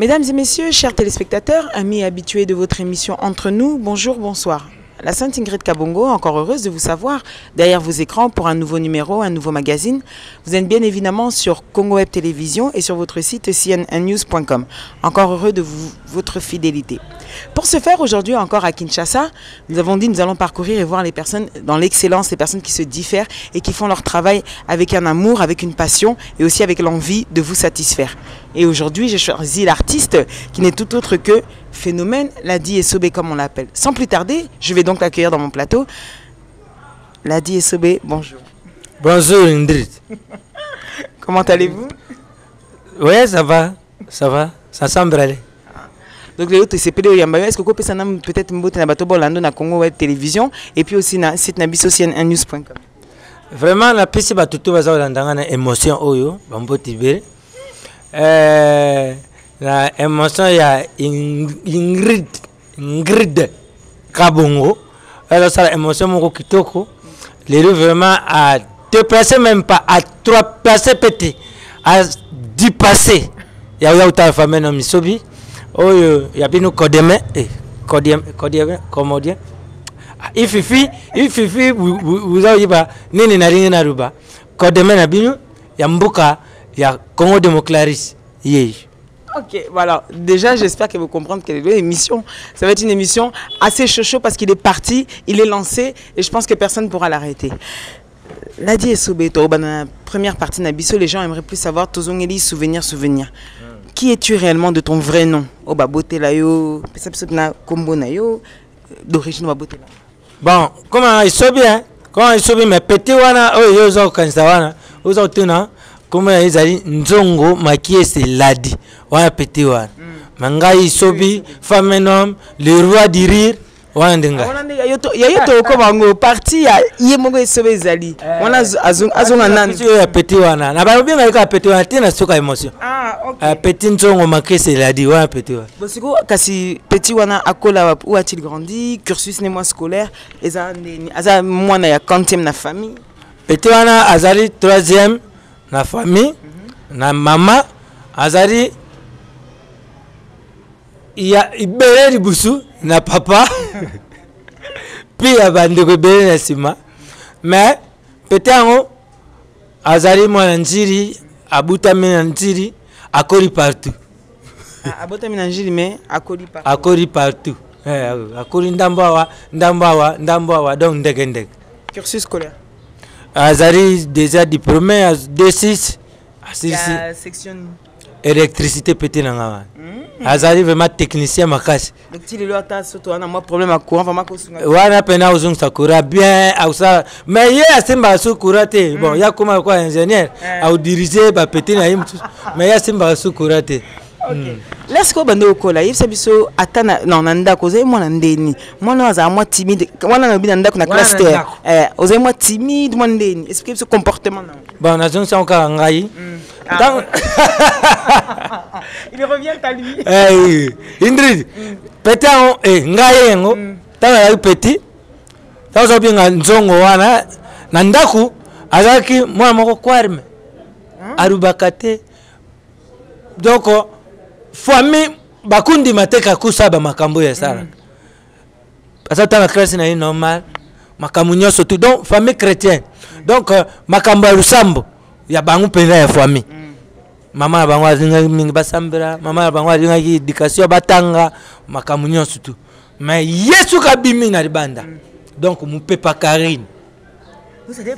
Mesdames et messieurs, chers téléspectateurs, amis habitués de votre émission Entre nous, bonjour, bonsoir. La Sainte Ingrid Kabongo, encore heureuse de vous savoir derrière vos écrans pour un nouveau numéro, un nouveau magazine. Vous êtes bien évidemment sur Congo Web Télévision et sur votre site cnnnews.com. Encore heureux de votre fidélité. Pour ce faire, aujourd'hui encore à Kinshasa, nous avons dit que nous allons parcourir et voir les personnes dans l'excellence, les personnes qui se diffèrent et qui font leur travail avec un amour, avec une passion et aussi avec l'envie de vous satisfaire. Et aujourd'hui, j'ai choisi l'artiste qui n'est tout autre que Phénomène Ladi Esobé comme on l'appelle. Sans plus tarder, je vais donc l'accueillir dans mon plateau. Ladi Esobé, bonjour. Bonjour Ingrid. Comment allez-vous? Oui, ça va, ça semble aller. Donc les autres c'est est-ce que vous pouvez peut-être mbote na bato bolando na Congo Web Télévision et puis aussi na site na biso cnnnews.com. Vraiment la pisi batutu baza olandanga na émotion oyo bambote ibere. La émotion ya Ingrid Kabongo. Alors ça la émotion moko kitoko. Les deux vraiment à 2 placer même pas à 3 placer pété à 10 passer. Ya uta famille no misobi. Oh, il y a bien nous codémé, commodien. Il suffit, vous avez pas, nini na ringi na ruba. Codémé na binu, ya mbuka, ya Congo Démoclaris. Ok, voilà. Déjà, j'espère que vous comprenez quelle est l'émission. Ça va être une émission assez chaud parce qu'il est parti, il est lancé et je pense que personne ne pourra l'arrêter. Ladi Esobé, dans la première partie de Nabiso, les gens aimeraient plus savoir Tozongeli, souvenir. Qui es-tu réellement de ton vrai nom? D'origine Bon, comment il se bien? Comment il se bien? Mais petit wana, oh yozo kansawana, ozo tuna, comment ils allaient nzongo maquillé c'est Ladi, wana petit wana. Manga il sobi, femme et homme, le roi du rire. Wandenga. Yayo ko bango parti ya yemongo esobe zali. Wana azonga nani? Ya petit wana. Na ba bien ka petit wana tina soka émotion. Ah OK. Petit nzongo makese Ladi wana petit wana. Bosiko kasi petit wana akola où a-t-il grandi? Cursus né mois scolaire, eza mwana ya 40e na famille. Petit wana azali 3e na famille. Na mama azali ya ibere libusu na papa puis ya bande ko bere na sima mais petango azali mwana njiri abutami na njiri akori partout abutami na njiri mais akori partout akori ndambawa donc ndege cursus scolaire azali déjà diplômé à D6 à section électricité pété na ngama. Azali vraiment technicien makasi. Donc si le lota surtout on a moi problème à courant vraiment ko sunga. Wana pena uzung sakura bien au ça mais ye asimba sukura te. Bon ya kuma quoi ingénieur au diriger ba pété na yimtu. Mais ya simba sukura te. OK. Laisse ko bando kola yebisa biso atana non nanda ko zai mwana ndeni. Mwana za moi timide. Mwana no binanda ko na classe terre. Ozai moi timide mwana ndeni. Explique ce comportement na. Bon na zong sa ka ngai. Il revient à lui. Ingrid, petit ngayengo, tanga petit. Tazo binga nzongo wana na ndaku azaki mwana moko kwarme. Arubakate. Donc famille bakundi mateka kusaba makambo ya sala. Asata na classe na normal. Makambo nyoso tout donc famille chrétienne. Donc makambo lusambo ya bangu penda ya famille. Mama bango azinga mingi basambira, mama bango azinga éducation batanga makamunyo surtout. Mais Yesu kabimi na libanda. Donc mon papa Karine. Vous savez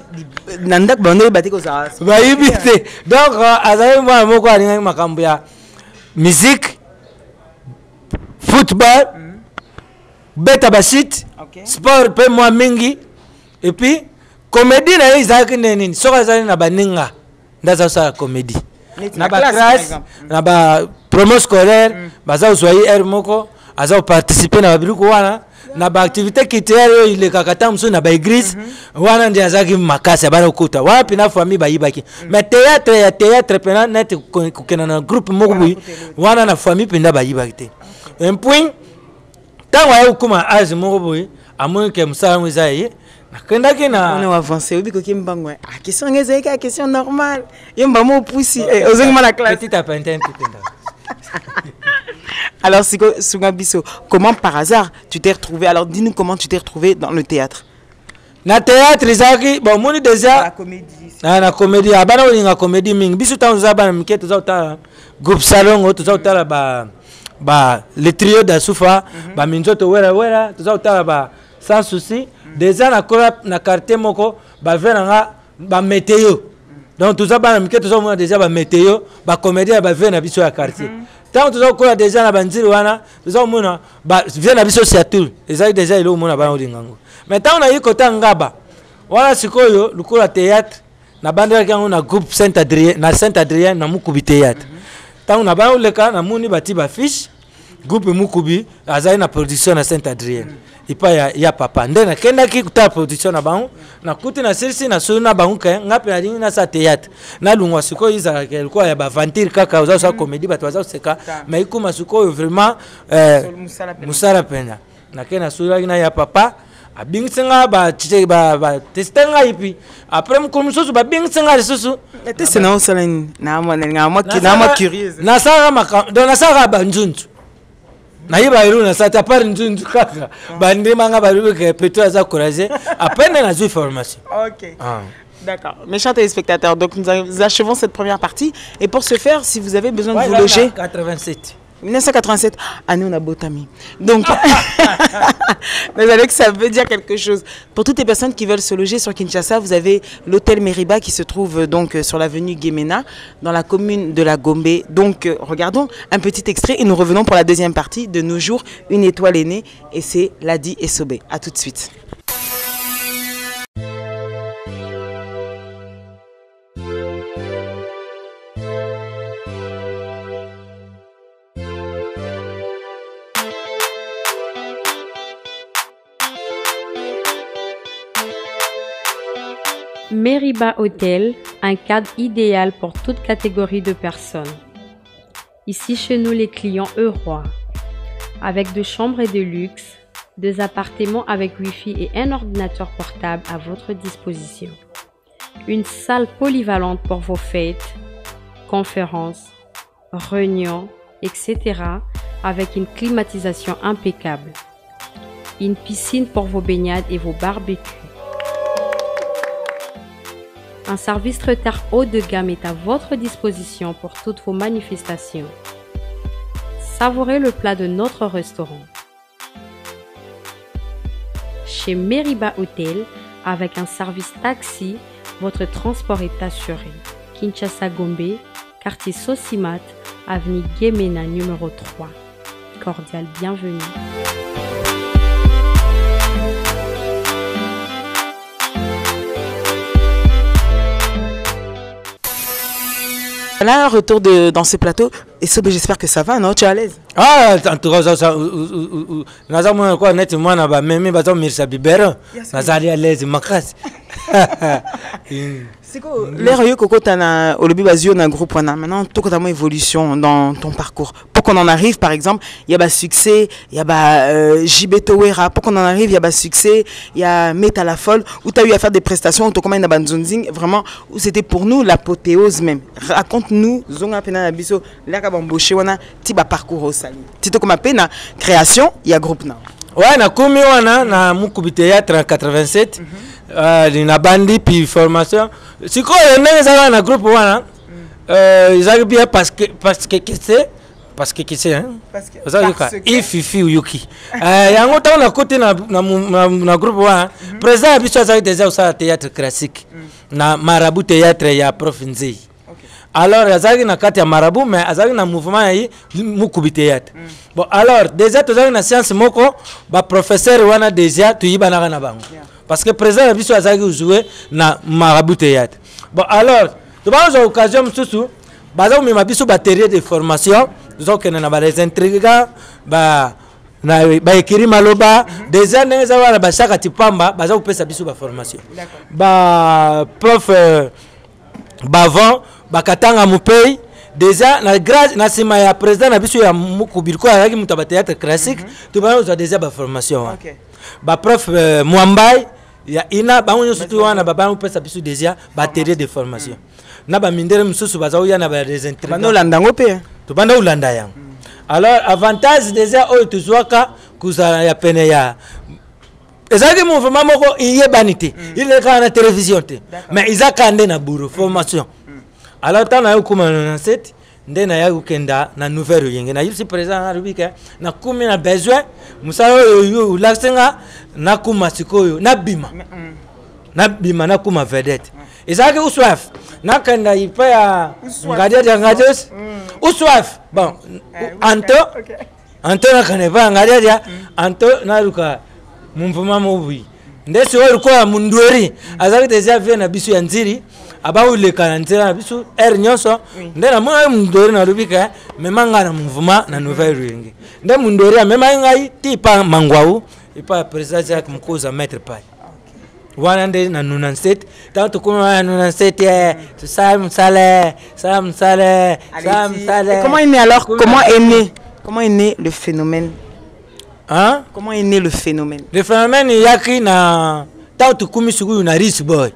nandak bande batiko ça. Ba yibite. Donc azali mwa moko alinga makambo ya musique, football, beta basit, sport pe mwa mingi et puis comédie na izaki nini. Soka zali na baninga. Ndaza sa comédie. Na ba classe na ba promo scolaire baza uswai moko aza participer na babiluko wana na ba activité culturelle ile kakata mso na ba église wana ndi azaki makasi bana ukuta wapi na famille bayibaki mais théâtre pena net kukena na groupe moko wana na famille penda bayibaki te un point tango ya ukuma age moko boy amoy ke msala mwizaye nakenda kina on a avancé obi ko kimbango question ngeze ka question normale yemba mo pusi ozengima la classe petit appentin tout Alors, Sungabiso, comment par hasard tu t'es retrouvé? Alors, dis-nous comment tu t'es retrouvé dans le théâtre. Na théâtre, ils bon, moi déjà. La comédie. La comédie, abana on la comédie ming. Bisu ta uzaba mike tu zauta groupe salon, tu zauta la ba le trio d'Asufa, ba minzoto wera, tu zauta ba sans souci. Déjà na quartier moko ba venanga ba météo. Donc tu zaba mike tu zauta déjà ba météo, ba comédie ba vena biso ya quartier. Tant tu zauta déjà na banziri wana, tu zauta ba vena biso siatul. Ezali déjà ilo mona ba odingango. Maintenant on a eu côté ngaba. Voilà sikoyo lukola théâtre. Na bandera kango na groupe Saint-Adrien na Mukubi théâtre. Tant na ba oleka na muni bati ba fiche groupe Mukubi azali na production na Saint-Adrien. Ipa ya papa ndena kenda ki kuta production na bango na kuti na sirisi na sona bango ka ngape na lingi na sa théâtre. Na lungwa sikoyo iza kelko ya ba vantir kaka uza sa comédie bato baza seka mais ikuma sikoyo vraiment musala pena. Na kena sura na ya papa abingsenga ba testenga ipi après mkomususu ba bingsenga susu c'est na osalani na moi curieuse na sara maka donc na sara ba njunju na yiba ilu na sata par njunju kaka bande manga ba lu ke peto za courage après na ju formation. OK. D'accord. Mes chers téléspectateurs, donc nous achevons cette première partie et pour ce faire, si vous avez besoin de vous loger 87 1987, année on a Botami. Donc, vous savez que ça veut dire quelque chose. Pour toutes les personnes qui veulent se loger sur Kinshasa, vous avez l'hôtel Meriba qui se trouve donc sur l'avenue Guémena, dans la commune de la Gombe. Donc, regardons un petit extrait et nous revenons pour la deuxième partie de Nos jours, une étoile est née et c'est Ladi Essobé. À tout de suite. Meriba Hotel, un cadre idéal pour toute catégorie de personnes. Ici chez nous les clients heureux, avec 2 chambres et de luxe, 2 appartements avec Wi-Fi et un ordinateur portable à votre disposition. Une salle polyvalente pour vos fêtes, conférences, réunions, etc. avec une climatisation impeccable. Une piscine pour vos baignades et vos barbecues. Un service traiteur haut de gamme est à votre disposition pour toutes vos manifestations. Savourez le plat de notre restaurant. Chez Meriba Hotel, avec un service taxi, votre transport est assuré. Kinshasa Gombe, quartier Sosimat, avenue Guémena numéro 3. Cordial bienvenue. Là, retour dans ce plateau. Et j'espère que ça va, non? Tu es à l'aise? Ah, en tout cas, ça. Nous quoi net moi na ba même ba mirsa bibero. Nazali à l'aise makas. C'est quoi l'air yo koko tana olobi bazio na groupe wana. Maintenant tout comment évolution dans ton parcours. Pour qu'on en arrive par exemple, il y a ba succès, il y a ba JB Towera. Pour qu'on en arrive, il y a ba succès, il y a Meta la folle où tu as eu à faire des prestations tout comment na banzonzing vraiment où c'était pour nous l'apothéose même. Raconte-nous zonga pena na biso l'air ka bamboché wana ti ba parcours au sali. Tito comme pena création, il y a groupe na. Ouais, na komi wana na Mukubi théâtre en 87. Na bandi puis formation. Si quoi on na groupe wana ils arrivent bien parce que c'est hein parce que ififi yuki yango ta na côté na groupe wana président biso ça déjà au théâtre classique na Marabout théâtre ya prof Nzei. Alors azali na kati ya Marabout mais azali na mouvement ya Mukubi théâtre. Bon alors déjà tu as na science moko ba professeur wana déjà tu yibana na bango. Parce que président biso azali jouer na Marabout théâtre. Bon alors tu vas avoir occasion msusu baza mi mabiso batterie de formation zo kena na ba les intrigants ba ekiri maloba déjà neza wana ba chaka tipamba baza kopesa biso ba formation. Ba prof bavant bakatanga mupei déjà na grâce na sima ya président na biso ya Mukubi ko ayaki muta ba théâtre classique tu vas avoir déjà ba formation. Ba prof Mwambai ya ina bango surtout wana baba pesa biso déjà batterie de formation na ba mindere msusu baza uya na ba des intrigants bano landango pe to banda ulanda yang alors avantage déjà oyo tozwaka kuzala ya pene ya ezalaki mouvement moko iyebani te ilekaka na télévision te mais izaka nde na bureau formation alors ntango naye okuma na 97 nde naye kokenda na nouvelle oyenge na yisi président alobi ke nakumi na besoin mosala oyo olakisenga nakuma sikoyo nabima nakuma vedette ezalaki uswaf nakenda ipa ya ngadiadiangadios uswaf bon anto nakenda ipa ya ngadiadia anto naluka mouvement mobuyi nde sikoyo likola mundweri azalaki deja vie na biso ya nziri abauleka na nzela na biso ere nyonso nde namona mundweri nalobi ke memanga na mouvement na nouvelle oyenge nde mundweri amemai ngai ti ipa mangwau ipa ya président Jacques Mukoza maître pai wana nde na 97 tant tukuma na 97 Sam Saleh. Comment est né alors? Comment est né le phénomène? Hein? Comment est né le phénomène? Le phénomène yaki na tant tukumi sugu na Rich Boy.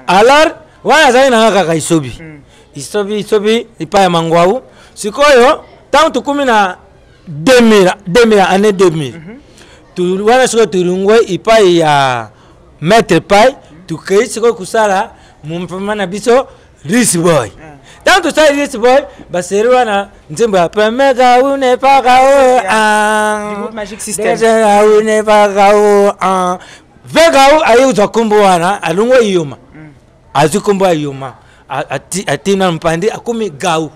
Alors wana zai na kaka isobi ipa ya mangwau sikoyo tant tukumi na 2000 année 2000 tu wana siko turungwe ipa ya Maître Pai, tu crées ce que kusala, mon premier nabiso, Rich Boy. Tant que ça, Rich Boy, c'est Rwana, Nzimba, Pemega, ou n'est pas Gao, du groupe Magic System. Ou n'est pas Gao, Vegao, Ayou Zakumboana, Alungo Yuma, Azukumbo Yuma, Atina Mpandi, Akumi Gao.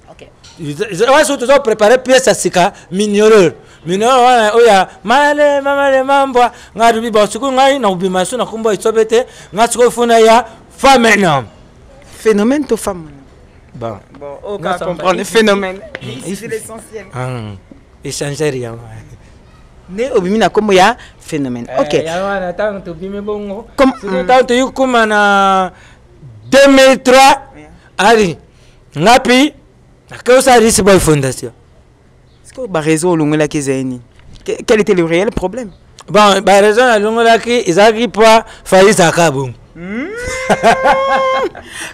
Ok. Je vais surtout préparer pièce à Sika, mignoleur. Wana oya male mambwa ngarubi basuku ngai na ubimasu na kumba isobete ngatsuko funa ya phénomène. Phénomène to femme. Bon, on va comprendre le phénomène. C'est l'essentiel. Échanger rien. Ne obimina kombo ya phénomène. OK. Ya wana tanto to bime bongo. Comme tanto yukuma na 2003 ali ngapi na Rich Boy Fondation. Quel était le réel problème? Bon, la raison à l'ongolaki, ils n'arrivent pas à faire ça.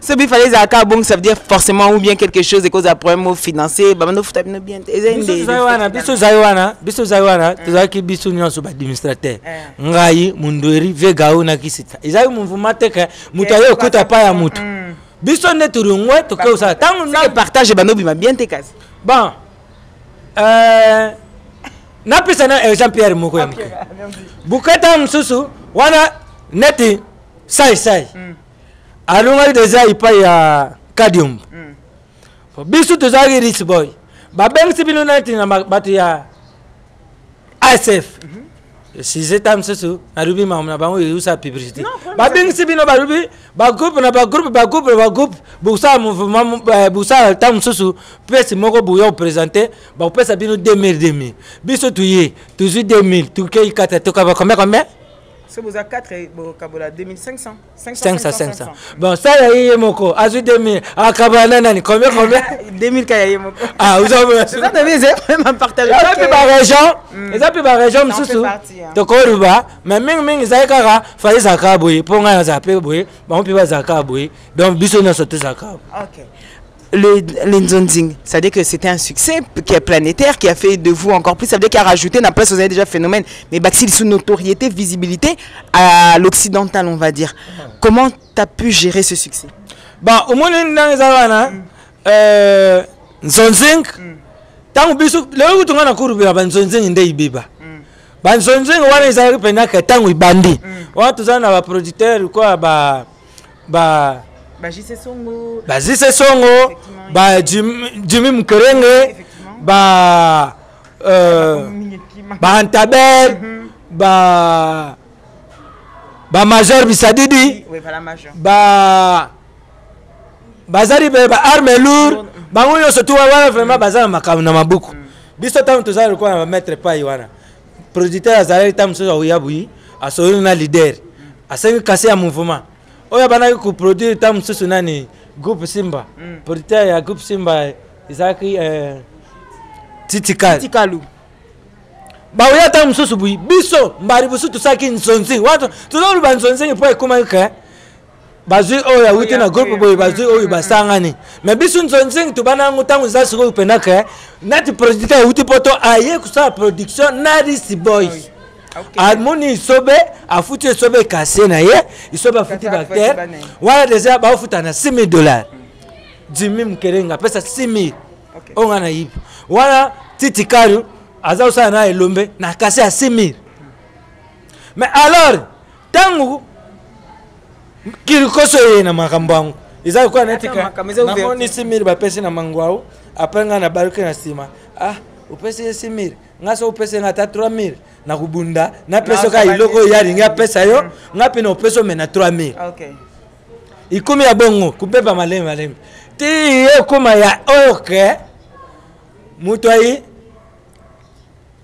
Ce qu'il fallait ça veut dire forcément ou bien quelque chose et cause d'un problème financier. Bah nous faut bien. Biso Zaiwana, tu as qui biso nyon sur administrateur. Ngai mundweri vegao na kisita. Ils ont mouvement que mutayo okuta pa ya mutu. Biso ne turungwe to ko ça. Tant na partage banobi ma bien te kazi. Bon. Napisa na Jean-Pierre Moko ya mke. Bukata msusu wana neti sai. Alunga deja ipa ya Kadium. Bisu tuzagi Rich Boy. Babeng sibinu neti na batu ya ASF. Si j'étais msusu narubi mamna bango yusa publicité. Babeng sibinu barubi ba groupe busa mouvement busa tam msusu pesi moko buyo présenter ba pesa bino 2000 biso tuye toujours 2000 tukei kata toka combien c'est vous à 4 et kabola 2500 500 bon ça y moko azu 2000 akabana nani combien 2000 kaya moko vous avez ça devait vraiment partager ça peut ba région msusu to koruba mais mingi zaikara fali zakaboy ponga zape boy ba on peut ba zakaboy donc biso na sote zakabo. OK. Le Nzonzing, ça veut dire que c'était un succès qui est planétaire, qui a fait de vous encore plus, ça veut dire qu'il a rajouté, n'a pas vous avez déjà phénomène, mais Baxil sous notoriété, visibilité à l'occidental, on va dire. Comment tu as pu gérer ce succès? Bon, au moins, Nzonzing, tant que bisou, le où tu as couru à Nzonzing inde ibiba. Nzonzing, on a les arrêts que tant que bandi. On a tous un producteur quoi, Jise Songo, Jimmy Mkerenge, Antabel, Major Bisadidi, Bazari Arme Lourd, Bango surtout vraiment Bazar Makam Namabuku. Biso tam tous à quoi mettre pas Iwana. Producteur Azari Tam Soya Ouyaboui, à Sorina leader, à 5 cassés à mouvement. Oya bana ku produire tam susu nani groupe Simba producteur ya groupe Simba izaki Titikalu ba oya tam susu bui biso mbari busu tusaki Nzonzing watu tuzo Nzonzing po ekuma ke bazui oyo awuti na groupe boye bazui oyo basangani mais biso nzonzing tubana ngutangu za siko penaka nati producteur awuti poto aye kusala production na this boy amoni isobe afuti isobe kase na ye isobe afuti bakter wala deja bafuta na $6,000 10,000 mkerenga pesa 6,000 onga na yipi wala titi karu aza usana na elombe na kase ya 6,000 mais alors tangu kirikoso ye na makambo yangu iza kwa netika namoni 6,000 bapesi na mangwao apenga na baruke na sima upesi 6,000 ngaso upesi na 3,000 na kubunda na peso ka iloko yari nga pesa yo ngapi na peso mena 3,000 okay ikumi ya bongo kubeba maleme ti ye kuma ya oke mutu ayi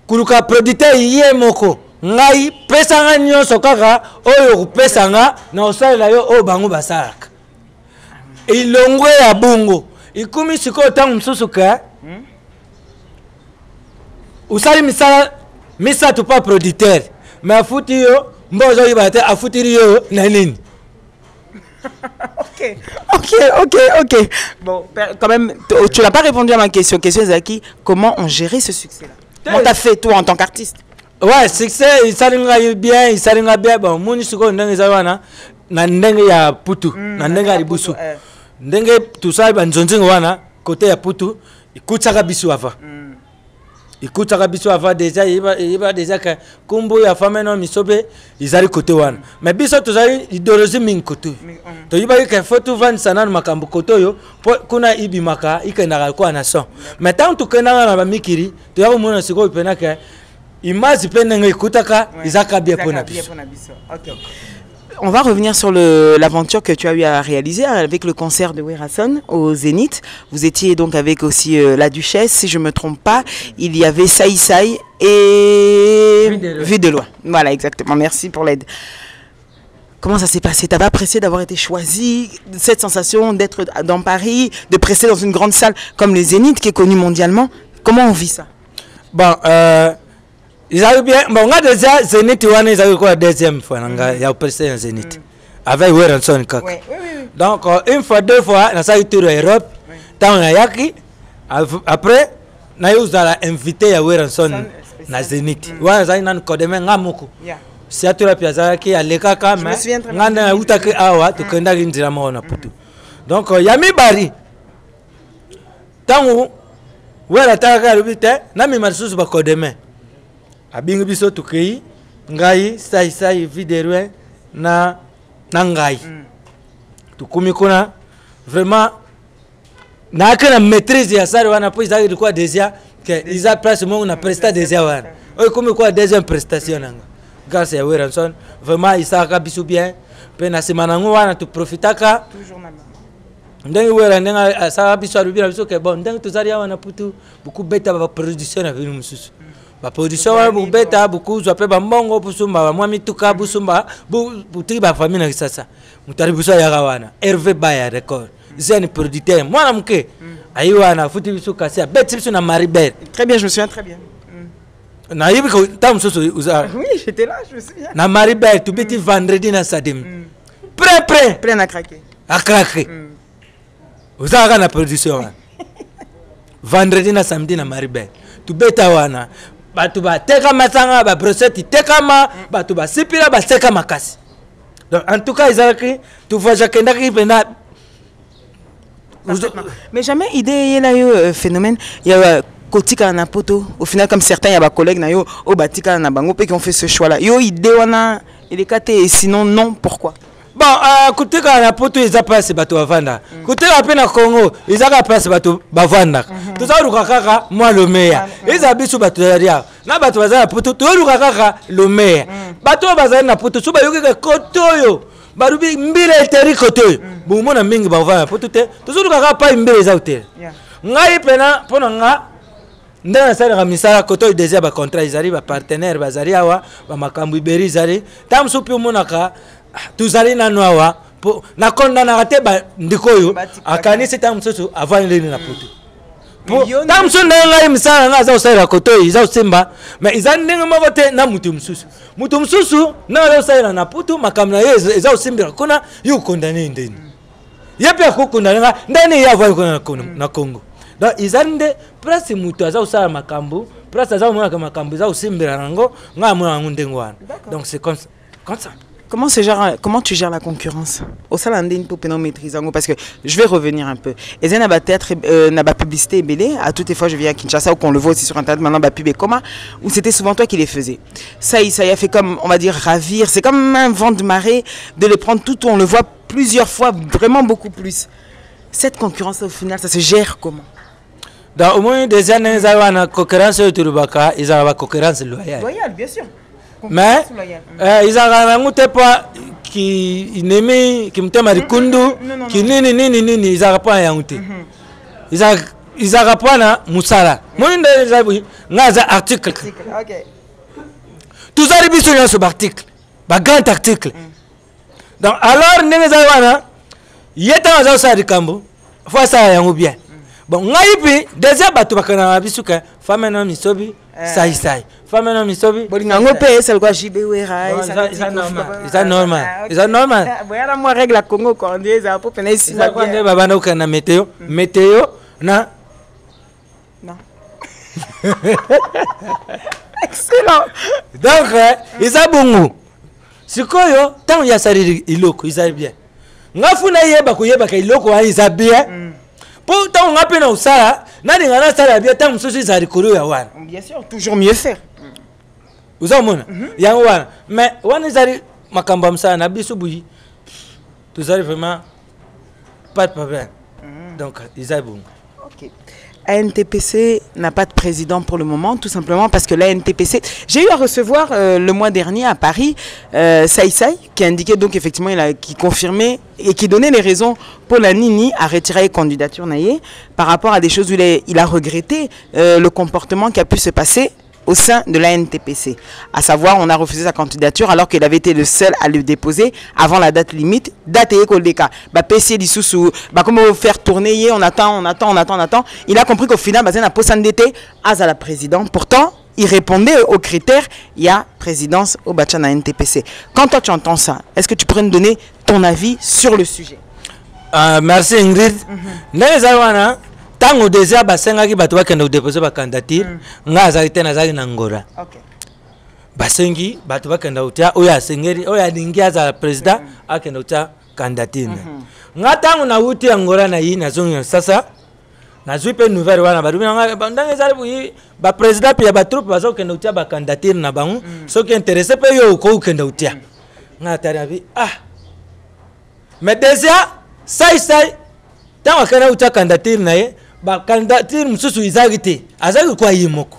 kuluka producteur ye moko ngai pesa nga nyonso kaka oyo kupesa nga na osalela yo oyo bango basalaka ilongwe ya bongo ikumi sikoyo ntango mosusu ka usali misatu pa producteur mais afuti yo mbo ozoyiba te afutiri yo na nini. Ok. Bon, quand même, tu n'as pas répondu à ma question. Question Zaki, comment on gérait ce succès-là? Comment t'as fait toi en tant qu'artiste? Ouais, succès, il s'aligne bien. Bon, mon isoko ndenge zawana na ndenge ya putu, na ndenge ya libusu. Ndenge tout ça banzonzingo wana côté ya putu, ikutaka bisu afa. Ikutaka bisu afa déjà iba déjà que kumbu ya femme no misobe izali côté wana. Mais biso tozali idéologie min côté. To iba ke photo van sana makambo côté yo kuna ibi maka ikenda kwa na son. Mais tant to kena na ba mikiri, to yabo mona siko ipena ke image penenge ikutaka izaka bien pona biso. OK. On va revenir sur l'aventure que tu as eu à réaliser avec le concert de Werason au Zénith. Vous étiez donc avec aussi la Duchesse, si je ne me trompe pas. Il y avait Saï Saï et Vue de Loin. Voilà, exactement. Merci pour l'aide. Comment ça s'est passé? Tu n'as pas apprécié d'avoir été choisi, cette sensation d'être dans Paris, de prester dans une grande salle comme le Zénith qui est connu mondialement? Comment on vit ça? Bon, ils arrivent bien. Bon, on a déjà Zénith, on a eu quoi deuxième fois, il y a pressé un Zénith. Avec Werason. Oui. Donc, une fois, deux fois, on a eu tour Europe. Tant on a yaki. Après, on a eu invité à Werason na Zénith. On a eu un codement ngamuku. Si tu as piazza qui a lekaka, mais on a eu taki awa, tu connais l'indira mona putu. Donc, yami bari. Tant Wera taka rubite, na mi marsus ba codement. Abingi biso tukei ngai sai vidéo na ngai tukumi kuna vraiment na kana maîtrise ya sari wana po izaki kwa déjà que isa place mongo na presta déjà wana oy comme quoi deuxième prestation nanga grâce à Werason vraiment isaka biso bien pe na semana ngo wana tu profitaka toujours na ndenge wera ndenge sa biso arubira biso ke bon ndenge tuzari wana putu beaucoup beta ba production na vinu mususu ba production wa bubeta buku zo pe ba mbongo busumba ba mwami tuka busumba buti ba famille na sasa mutari buso ya gawana Hervé Baya record zeni producteur mwana mke ayiwana futi biso kasi beti biso na Maribel. Très bien, je me souviens très bien. Na yibi ko tam soso uza. Oui, j'étais là, je me souviens. Na Maribel tu beti vendredi na Sadim. Prêt à craquer. À craquer. Uza kana production. Vendredi na samedi na Maribel. Tu beta wana. Batu ba teka matanga ba brochette teka ma batu ba sipira ba seka makasi. Donc en tout cas izaki tu vois jakenda ki pena. Mais jamais idée là yo phénomène il y a kotika na poto au final comme certains il y a ba collègues na yo au batika na bango pe qui ont fait ce choix là. Yo idée wana il est caté sinon non pourquoi? Bon, kutika na poto iza place bato bavanda. Kutika pe na Congo izaka place bato bavanda. Tuzaruka kaka moi le meilleur. Iza biso bato ya na bato bazana poto turuka kaka le meilleur. Bato bazana na poto suba yoke kotoyo. Barubi mbile teri kotoyo. Bu mona mingi bavanda poto te. Tuzuruka kaka pa mbile za hotel. Ngai pena pona nga ndana sala ka misala kotoyo déjà ba contrat izari ba partenaire bazari awa ba makambu iberi izari. Tam supi monaka tuzali na noawa na konda na rate ba ndikoyo akanisi ta msoso avant leni na poto Tam so na ngai misala nga za usala koto iza usimba mais iza ndenge moko te na mutu msusu na za usala na putu makamna ye iza usimbira kuna yu kondane ndeni yepi akukundana ndani ya voyo na Congo donc iza nde presse mutu za usala makambu presse za umaka makambu za usimbira nango nga mwana ndengo wana donc c'est comme ça. Comment tu gères la concurrence au Salandine pour maîtriser parce que je vais revenir un peu. Et ça n'a pas théâtre, n'a pas publicité et belé. À toutes les fois je viens à Kinshasa ou qu'on le voit aussi sur internet maintenant bah pub et comment où c'était souvent toi qui les faisais. Ça y a fait comme on va dire ravir. C'est comme un vent de marée de les prendre tout. On le voit plusieurs fois vraiment beaucoup plus. Cette concurrence au final ça se gère comment? Dans au moins des années ils avaient une concurrence autour du Baka, ils avaient une concurrence loyale. Loyale bien sûr. Mais ils ont pas qui n'aiment qui me t'aiment rikundu qui nini ils n'ont pas yangute ils ont pas na musala moi ngaza article tout ça les sur article grand article donc alors n'est wana yeta za sa rikambo faut ça yangu bien bon ngaipi déjà batu bakana bisuka femme na misobi sai femme na misobi bolingango pe c'est quoi jibewera c'est normal voilà moi règle à Congo quand on dit ça pour peine ici ça quand on baba na ukana météo na non excellent donc ils a bongo sikoyo tant ya sariri iloko ils a bien ngafuna yeba kuyeba ka iloko wa ils a bien pourtant on a peine au sala nani ngana sala bien tant mususu za rikoro ya wana bien sûr toujours mieux faire vous amona yango wana mais wana zari makamba msana na bisu buyi tout ça vraiment pas de problème donc ils a bon. OK. ANTPC n'a pas de président pour le moment, tout simplement parce que l'ANTPC... J'ai eu à recevoir le mois dernier à Paris Saïsaï, qui indiquait donc effectivement, qui confirmait et qui donnait les raisons pour la Nini à retirer les candidatures naïe par rapport à des choses où il a regretté le comportement qui a pu se passer au sein de l'ANTPC. À savoir, on a refusé sa candidature alors qu'il avait été le seul à le déposer avant la date limite. Date et Koldeka. PC dissous, comment faire tourner, on attend. Il a compris qu'au final, il a posé d'été à la présidente. Pourtant, il répondait aux critères, il y a présidence au Bachana NTPC. Quand toi tu entends ça, est-ce que tu pourrais nous donner ton avis sur le sujet? Merci Ingrid. Tango déjà basenga ki batu bakenda déposer ba candidature nga azalite nazali na ngora. OK. Basengi batu bakenda utia oya sengeri oya dingia za president akenda utia candidature. Nga tango na uti ngora na yi nazonga sasa nazuipe nouvelle wana badubi nga ndanga ezali bu ba president pe ba troupe bazo kenda utia ba candidature na bango soki intéressé pe yo ko kenda utia. Nga tarabi mais déjà sai tango kana utia candidature na ye ba candidature mususu izagite azaki kwa yimoko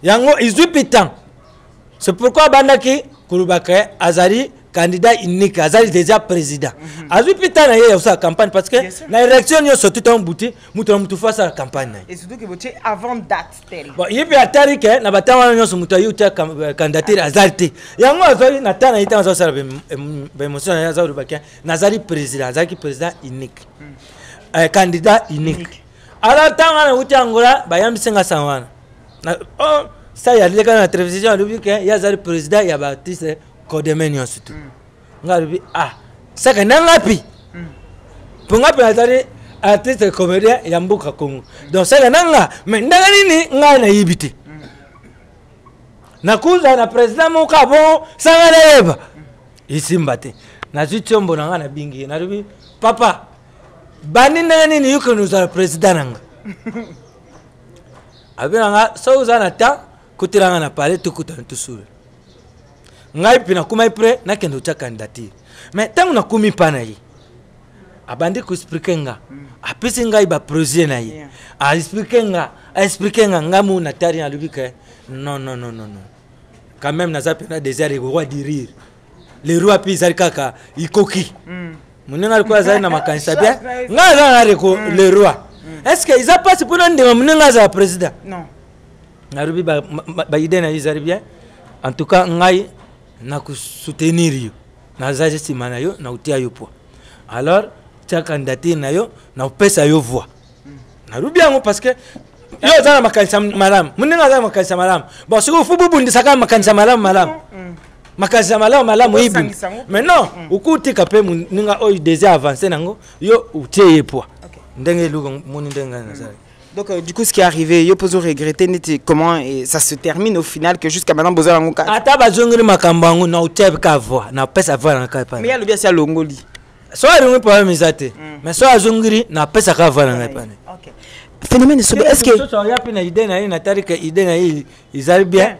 yango izupitan c'est pourquoi bandaki kurubaka azali candidat unique azali déjà président azupitan na ye sa campagne parce que la élection yo surtout ton bouti mutu face à la campagne et surtout que voter avant date telle bon yepi atari ke na batama nyo so mutu yuta candidature azali yango azali na tana ita zo sala be émotion ya za rubaka nazali président azaki président unique candidat unique. Alors tant on a eu Angola, bayam singa sawana. Oh, ça y a les la télévision, il y a le président, il y a Baptiste Kodemeni surtout. Ngarubi ça que nangapi. Pour ngapi atari artiste comédien yambuka Congo. Donc ça que nanga, mais ndanga nini nga na yibiti. Nakuza na président moka bon, sanga na yeba. Ici mbate. Na zitombo nanga na bingi, narubi papa bani nani ni yuko nuza president nanga abiranga so uzana ta kutiranga na pale tukutana tusuru ngai pina kuma ipre na kendo cha candidature mais tangu na kumi pana yi abandi ku expliquenga apisi ngai ba projet na yi a expliquenga ngamu na tari na lubika non quand même na zapena désert le roi du rire le roi pizar kaka ikoki Munenga alikuwa zaidi na makanisa bien. Ngaza ngareko le roi. Est-ce que ils a pas pour ndema munenga za président? Non. Narubi ba idée na izari bien. En tout cas ngai na ku soutenir yo. Na zaje simana yo na utia yo po. Alors ta candidature na yo na upesa yo voix. narubiango parce que yo za makanisa malam muninga za makanisa malam bon siko fububu ndisaka makanisa malam makanisa malam ibu mais non ukutika pe muninga oyo déjà avancé nango yo utie poa ndenge lugo moni ndenga nazali. Donc du coup ce qui est arrivé yo pozo regretter neti comment et ça se termine au final que jusqu'à maintenant boza ngo ka ata bazongiri makambango na utie ka voix na pesa voix na ka pa mais ya lobia sia longoli so ari pas misate mais so azongiri na pesa ka voix na pa. OK. Phénomène sobe est-ce que so ya pina idée na ina tarika idée na hii izali bien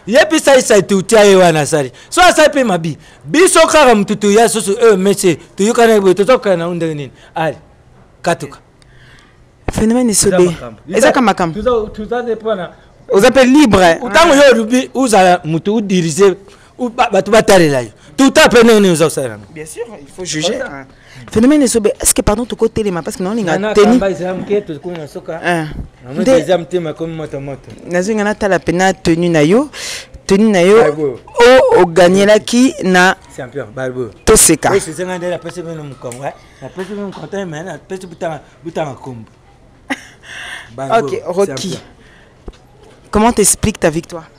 yepi sai tutia yewa na sari so sai pe mabi biso kaka mtutu ya so metse tuyuka na bwe totoka na undenge nini ali katuka phénomène sobe ezaka makam tuza depona aux appels libres utango yo rubi uza mutu diriger batu batarela yo tout a peine nous osala bien sûr il faut juger phénomène sobe est-ce que pardon to côté les parce que non linga teni deuxième thème comme moto nazinga na tala pena tenue na yo o gagnelaki na champion barbo to seka oui c'est ça la personne me mukongo la personne me content mais la personne butanga kombo. OK, Rocky. Comment t'expliques ta victoire?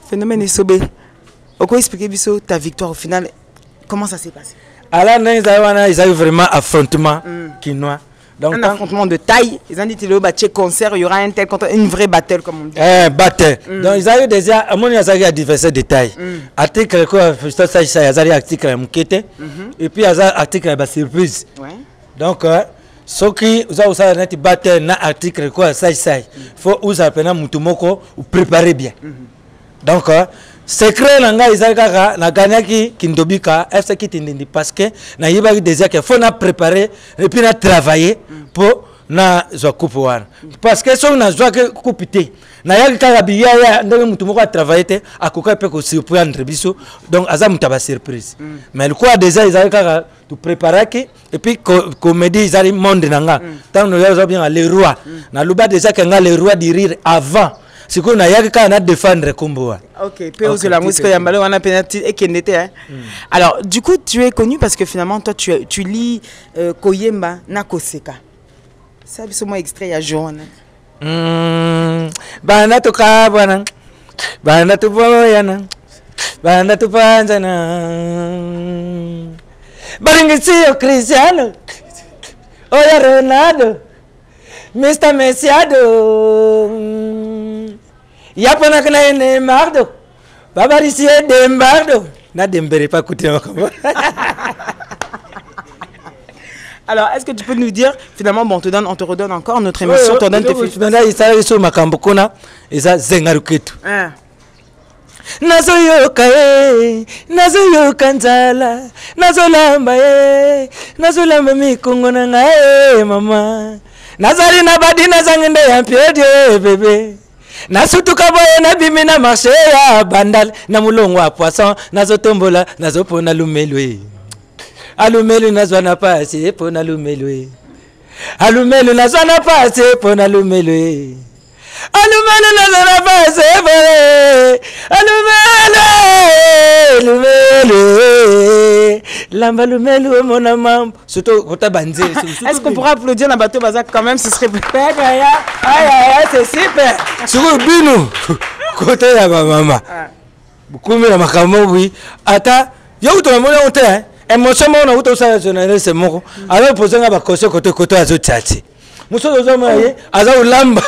Phénomène Esobé. Pourquoi expliquer biso ta victoire au final? Comment ça s'est passé? Alors ils avaient vraiment affrontement quinois. Donc un affrontement de taille. Ils ont dit que concert, il y aura un tel contre une vraie battle comme on dit. Battle. Donc ils avaient déjà à mon avis adversaire de taille. Article quoi ça ils avaient article mukete et puis ils article ba surprise. Donc ce qui vous avez ça net battle na article quoi ça faut vous appeler mutumoko ou préparer bien. Donc secret nanga izaka na ganyaki kindobika FC kitindi parce que na yibaki déjà que faut na préparer et puis na travailler pour na zo coupe wana parce que so na zo que coupité na yaki kaka biya ya ndenge mutu moko a travailler te akoka pe ko surprendre biso donc aza mutu ba surprise mais le quoi déjà izaka kaka tu préparer qui et puis comédie izali monde nanga tant nous zo bien les rois na luba déjà que nga les rois di rire avant. C'est qu'on a à défendre combo. OK, la musique on a penalty et qui était. Alors, du coup, tu es connu parce que finalement toi tu lis Koyemba Nakoseka. Ça c'est moi extrait à jaune. Bana to ka bana. Bana to boyana. Bana to panzana. Baringisi o Cristiano. Oya Ronaldo. Mr. Messiado. Yapona kana Neymardo. Babarisi Dembardo. Na Dembélé pas coûter encore. Alors, est-ce que tu peux nous dire finalement bon on te redonne encore notre émission, on te donne tes félicitations. Il s'agit sur makambo kona eza zengaruketu. Nazoyoka nazoyoka nzala nazolamba nazolamba mikongo na ngai mama nazali na badina zangende ya piedi bébé nasutuka boye na bimi na marché ya bandal na mulongo wa poisson nazotombola nazopona lumelwe alumelu nazwana pasi pona lumelwe alumelu nazwana pasi pona lumelwe alumelu nazwana pasi alumelu lamba lumelu mona mambo surtout kota banze. Est-ce qu'on pourra applaudir la bateau bazak quand même, ce serait super. C'est super. Surtout binu côté ya maman beaucoup la makambo oui ata yo to mona onte émotion mona uto sa journaliste c'est moko alors poser nga ba côté azo tati muso zo maye aza ulamba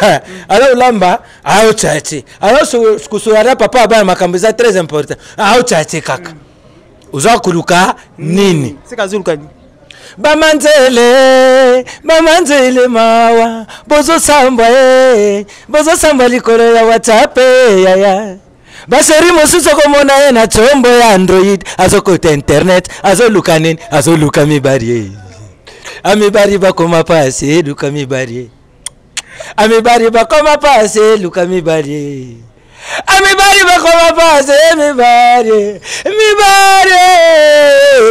azo tati alors kusura papa ba makambo c'est très important azo tati kaka uza kuluka nini c'est kazulukani bamanzele mawa bozo samba likolo ya WhatsApp yaya baseri mosusu komona na chombo ya Android azokota internet azoluka nini azoluka mibari amibari bakoma pasi luka mibari amibari bakoma pasi luka mibari amibari bakoma pasi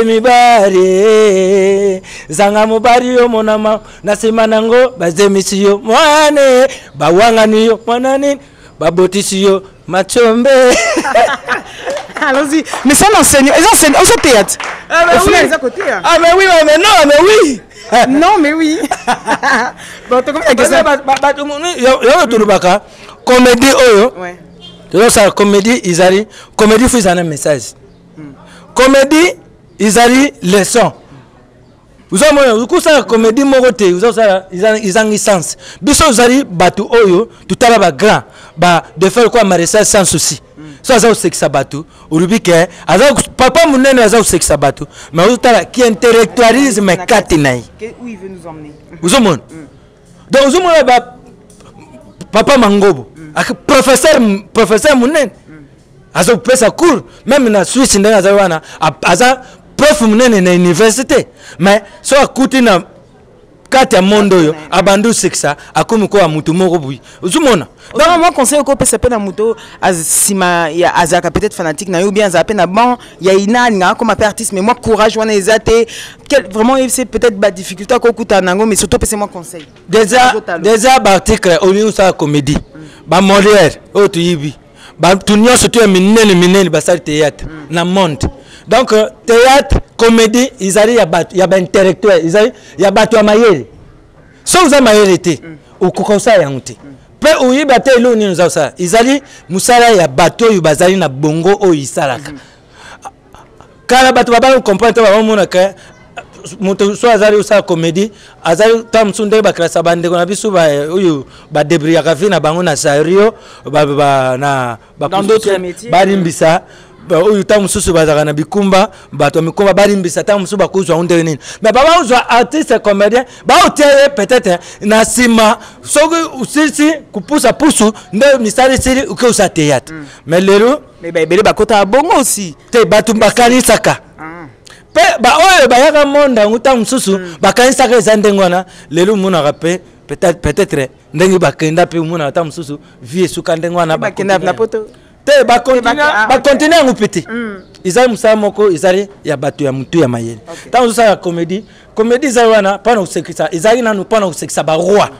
mibari zanga mubari yo monama nasema nango bazemisi yo mwane bawanga niyo mwana nini babotisi yo machombe Allons-y. Mais ça, on enseigne. Ils enseignent au théâtre. Ah, mais au final, oui. ils à côté. Hein. Ah, mais oui, mais non, mais oui. Non, mais oui. Bon, tu as question. Comédie, Ouais. ça, comédie, ils arrivent. Comédie, il faut un message. Comédie, ils arrivent leçon. Vous avez ça comédie moroté, vous avez ils ont une sens. Biso vous arrivez bateau oyo, tout à l'heure grand, de faire quoi maraîchage sans souci. Ça ça c'est que ça bateau. Urubi que, papa munene ça c'est que ça bateau. Mais vous avez qui intellectualise mais katinai. Où il veut nous emmener? Vous avez donc vous avez papa Mangobo, professeur munene. Azo pesa cours, même na Suisse ndanga za wana, aza prof munene na université. Mais so akuti na kati ya mondo yo abandu seksa akomi ko mutu moko bui. Uzumona. Donc moi conseil ko pesa pena muto azima ya azaka peut-être fanatique na yo bien za pena bon ya ina nga comme artiste mais moi courage wana ezate vraiment c'est peut-être ba difficulté ko kuta nango mais surtout pesa moi conseil. Déjà ba article au lieu ça comédie. Ba Molière o tu yibi. Ba tunyo surtout minene basal théâtre na monde. Donc théâtre, comédie, ils arrivent il y a intellectuel, ils arrivent il y a bateau à mayele. So vous avez mayele été au kokosa ya nté. Pe uyi bateau lo ni nous ça. Ils arrivent musala ya bateau yu bazali na bongo o isalaka. Kala bateau ba comprendre ba mona ka moto so azali usala comédie, azali tam sunde ba klasa bande ko na bisu ba uyu ba débrouiller ka na bango na sario na dans d'autres métiers. Ba limbisa oyo ta mususu bazaka na bikumba bato mikumba balimbisa ta mususu bakuzwa onde nini mais baba uzwa artiste comédien ba oteye peut-être na sima soki usisi kupusa pusu nde misali sili uke usa théâtre mais lelo mais bele bakota bongo aussi te batu bakanisaka pe ba oyo bayaka monda nguta mususu bakanisaka ezandengwana lelo muna rape peut-être ndenge bakenda pe muna ta mususu vie suka ndengwana bakenda na poto te ba continuer à répéter. Ils ont ça moko, ils arrivent ya batu ya mutu ya mayele. Tant ça la comédie ça wana pas no sekisa ça. Ils arrivent na nous pas no sekisa ba roi.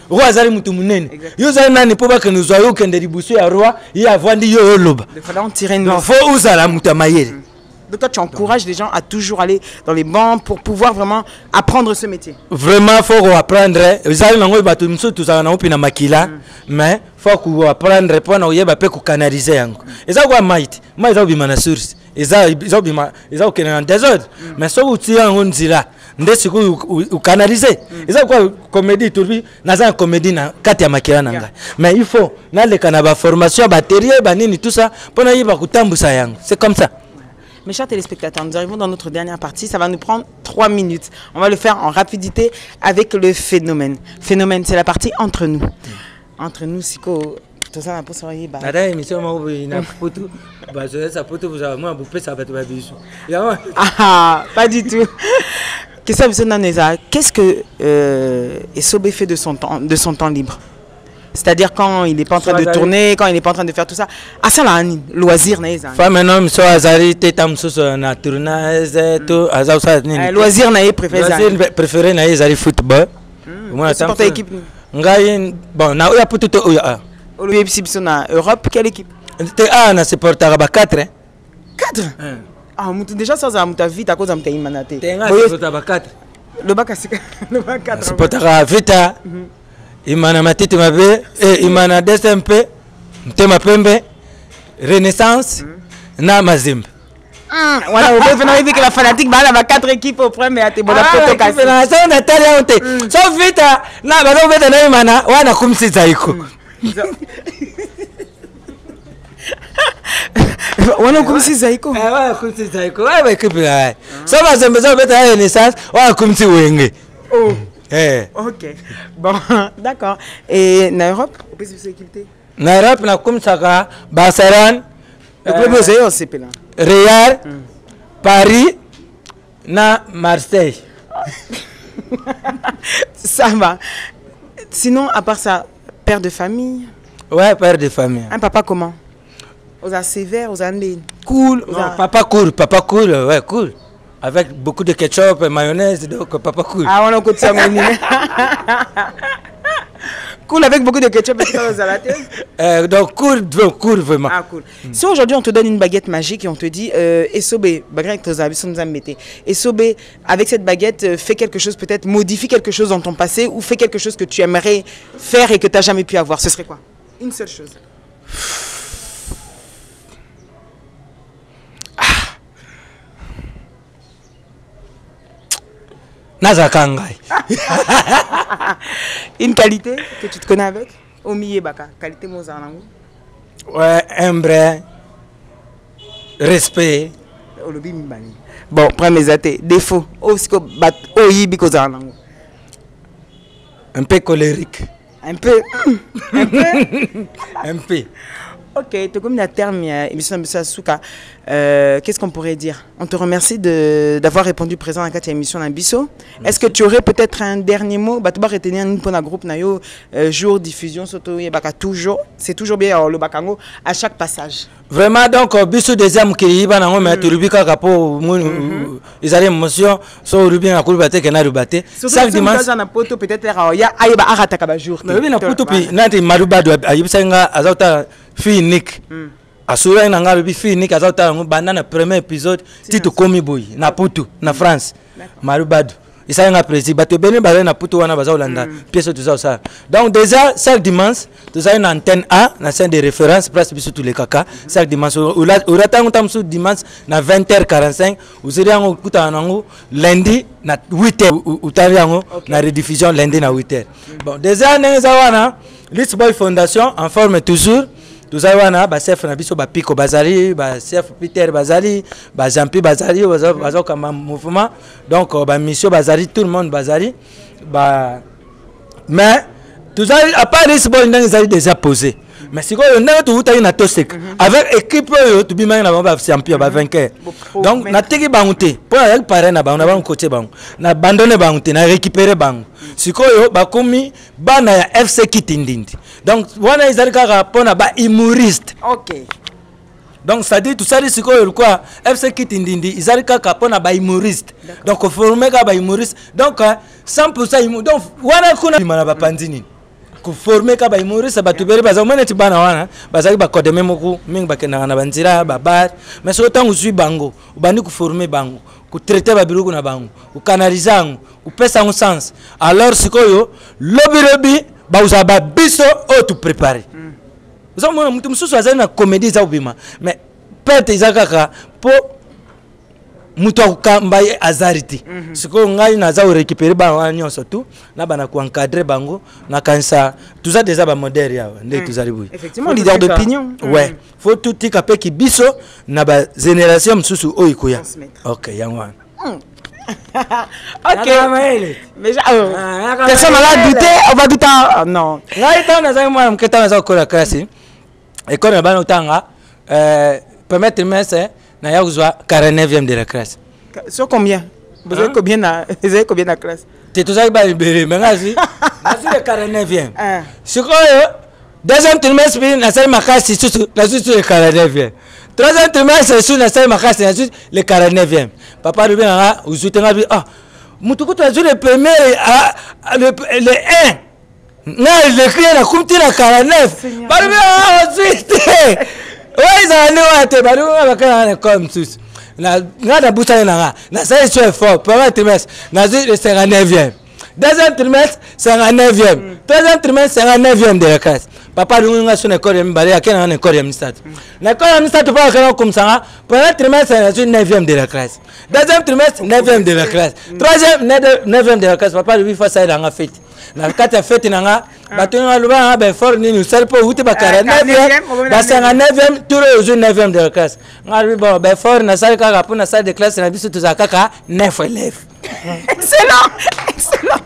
Roi azali mutu munene. Yo za nani po ba que nous ayo kende libusu ya roi, il a vandi yo loba. Il fallait en tirer une. Non, faut usa la mutu ya mayele. Donc toi tu encourages les gens à toujours aller dans les bancs pour pouvoir vraiment apprendre ce métier. Vraiment faut apprendre. Ils arrivent nango batu musu tu za na opi na makila, mais faut qu'on apprendre pour na oyeba pe ko canaliser yango. Eza kwa might za bima na source. Eza bima okena en désordre. Mais so uti yango nzila ndesi ku canaliser. Eza kwa comédie turbi na za comédie na kati ya makila nanga. Mais il faut na le kana ba formation batterie ba nini tout ça pour na yeba kutambusa yango. C'est comme ça. Mes chers téléspectateurs, nous arrivons dans notre dernière partie. Ça va nous prendre 3 minutes. On va le faire en rapidité avec le phénomène. Phénomène, c'est la partie entre nous. Entre nous, Siko, tout ça, on a pas soigné. Ah, pas du tout. Qu'est-ce que Esobe fait de son temps libre? C'est-à-dire quand il n'est pas en train de tourner, quand il n'est pas en train de faire tout ça. Ah ça là, loisir naïza. Femme un homme soit azari tetam sous na tournage tout azau ça ni. Loisir naï préféré. Loisir préféré naïza ali football. Moi ça porte équipe. Ngai bon na oya putu to oya. Olivier Psipso na Europe quelle équipe? Te na supporter ba 4. 4. Ah mutu déjà ça za muta vite à cause am taimanate. Te nga supporter ba 4. Le bac le bac 4. Supporter vita. Imana matiti mabe imana DSMP Mtema Pembe Renaissance na Mazimbe. Voilà, on peut venir que la fanatique bah là 4 équipes au premier à te bona photo cassée. Ça on a tellement honte. Sauf vite na ba no beta na imana wana kumsi zaiko. Wana kumsi zaiko. Wana kumsi zaiko. Wa equipe ya. Ça va Mazimbe ça beta Renaissance wana kumsi wenge. Oh. Ok. Bon, d'accord. Et en Europe, on peut s'équiper. En Europe, on a comme ça, Barcelone, Real, Paris, na Marseille. Ça va. Sinon, à part ça, père de famille. Ouais, père de famille. Un papa comment? Aux a sévère, aux a cool. Non, papa cool, ouais, cool. Avec beaucoup de ketchup et mayonnaise, donc papa cool. Ah, on a côté ça, Cool avec beaucoup de ketchup et donc cool vraiment. Ah cool. Si aujourd'hui on te donne une baguette magique et on te dit Esobé, Esobé, avec cette baguette, fais quelque chose, peut-être modifie quelque chose dans ton passé ou fais quelque chose que tu aimerais faire et que tu n'as jamais pu avoir, ce serait quoi? Une seule chose. Une qualité que tu te connais avec? Omiye baka, qualité mozanango. Ouais, humble, respect. Bon, prends mes athées. Défaut. Un peu colérique. Un peu. Un peu. Un peu. Ok, tu comme la terme, qu'est-ce qu'on pourrait dire? On te remercie d'avoir répondu présent à cette émission d'Ambisso. Est-ce que tu aurais peut-être un dernier mot? Tu vas retenir un groupe jour diffusion, toujours. C'est toujours bien le bakango à chaque passage. Vraiment, donc, biso deuxième qui va dans le rubika capo, ils ont l'émotion, sur rubin à courbate que n'a rubaté. Chaque dimanche, peut-être il y a aïba arataka jour. Mais oui, na poto pi, nati marubado ayibsenga azauta finik. Asura na ngarubi finik azauta banana premier épisode titre komi boy na poto na France. Marubado. Ils ont apprécié. Bateau Bénin, na Poutou, wana baza Hollanda. Pièce tout ça. Donc déjà chaque dimanche, tu as une antenne A, une scène de référence, presque sur tous les caca. Chaque dimanche, ou dimanche, na 20h45, ou c'est lundi, na 8h, ou na rediffusion lundi na 8h. Bon, déjà, nous avons List Boy Fondation en forme toujours. Tout ça, on a chef Nabiso, Pico Bazali, chef Peter Bazali, Jean-Pierre Bazali, comme mouvement. Donc, mission Bazali, tout le monde Bazali. Mais, tout ça, à part les boys, ils ont déjà posé. Mais si on a tout une atosek avec équipe, tu peux même avoir champion, vainqueur. Donc, on a tegi bangoute. Pour aller parler, on a côté bang, on a abandonné bangoute, on a récupéré bang. Si on a commis, on a FC Kitindindi. Donc, on a des pour on humoriste. Ok. Donc, ça dit tout ça, c'est quoi? FC Kitindindi, ils ont pour on humoriste. Donc, on forme un humoriste. Donc, 100% humoriste. Donc, on a un pandini. Former ka ba humoriste ba tubere ba zamana ti bana wana ba zaki ba kodeme moko mingi ba kena na banzira ba bar mais so tangu zui bango ubandi ku former bango ku traiter ba biruku na bango ku canaliser ku pesa un sens alors sikoyo lobi ba uzaba biso o tu préparer ça moi mutu mususu azali na comédie za ubima mais pete izakaka po mutu akamba azariti siko ngai naza récupérer ba nyonso tout na bana ku encadrer bango na kansa tout ça déjà ba modèle ya ndé tout zali boui effectivement leader d'opinion ouais faut tout tika pe ki biso na ba génération msusu oyikoya OK yangwa OK mais personne n'a douté on va douter non ngai ta na za moi mketa na za ko la classe et quand on va notanga permettre trimestre na ya kuzwa 49e de la classe. Sur combien? Vous avez combien na classe? Tu tout ça ba libéré mais ngasi ngasi le 49e. Sur quoi deuxième trimestre na sai makasi sur la sur le 49e. Troisième trimestre sur na sai makasi na sur le 49e. Papa lui nga uzutenga bi mutuku tu le premier le 1. Na le créer la kumti na 49. Ba lui ensuite oui, ça nous a été balu comme tous. Na ngada buta na na ça est fort. Premier trimestre, na le 59e. Deuxième trimestre, 59e. Troisième trimestre, 59e de la classe. Papa nous nga sur l'école mbale ya kena na école ya ministère. Na école ya ministère pas kana comme ça. Premier trimestre, na 9e de la classe. Deuxième trimestre, 9e de la classe. Troisième 9e de la classe. Papa lui fait ça dans la fête. Na kata fête nanga batonga luba ba fort ni nous sel po uti ba 49e ba 59e tour au 9e de la classe ngarbi ba ba fort na sal kaka pour na salle de classe na biso tuza kaka 9 élèves. Excellent, excellent.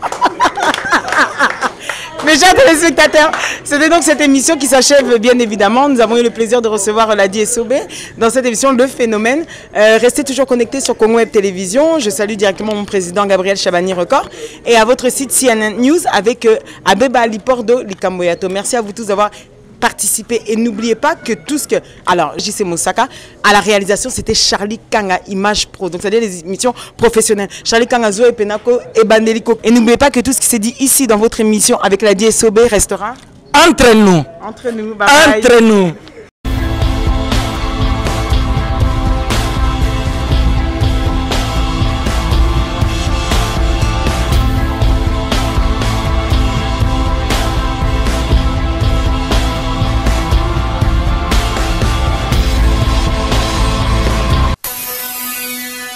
Mes chers téléspectateurs, c'était donc cette émission qui s'achève bien évidemment. Nous avons eu le plaisir de recevoir Ladi Esobé dans cette émission Le Phénomène. Restez toujours connectés sur Congo Web Télévision. Je salue directement mon président Gabriel Chabani Record et à votre site CNN News avec Abeba Lipordo Likamboyato. Merci à vous tous d'avoir participé. Et n'oubliez pas que tout ce que... Alors, JC Moussaka, à la réalisation, c'était Charlie Kanga, Image Pro. Donc, c'est-à-dire les émissions professionnelles. Charlie Kanga, Zoé Penako et Bandeliko. Et n'oubliez pas que tout ce qui s'est dit ici dans votre émission avec la DSOB restera... Entre nous. Entre nous. Bye bye. Entre nous.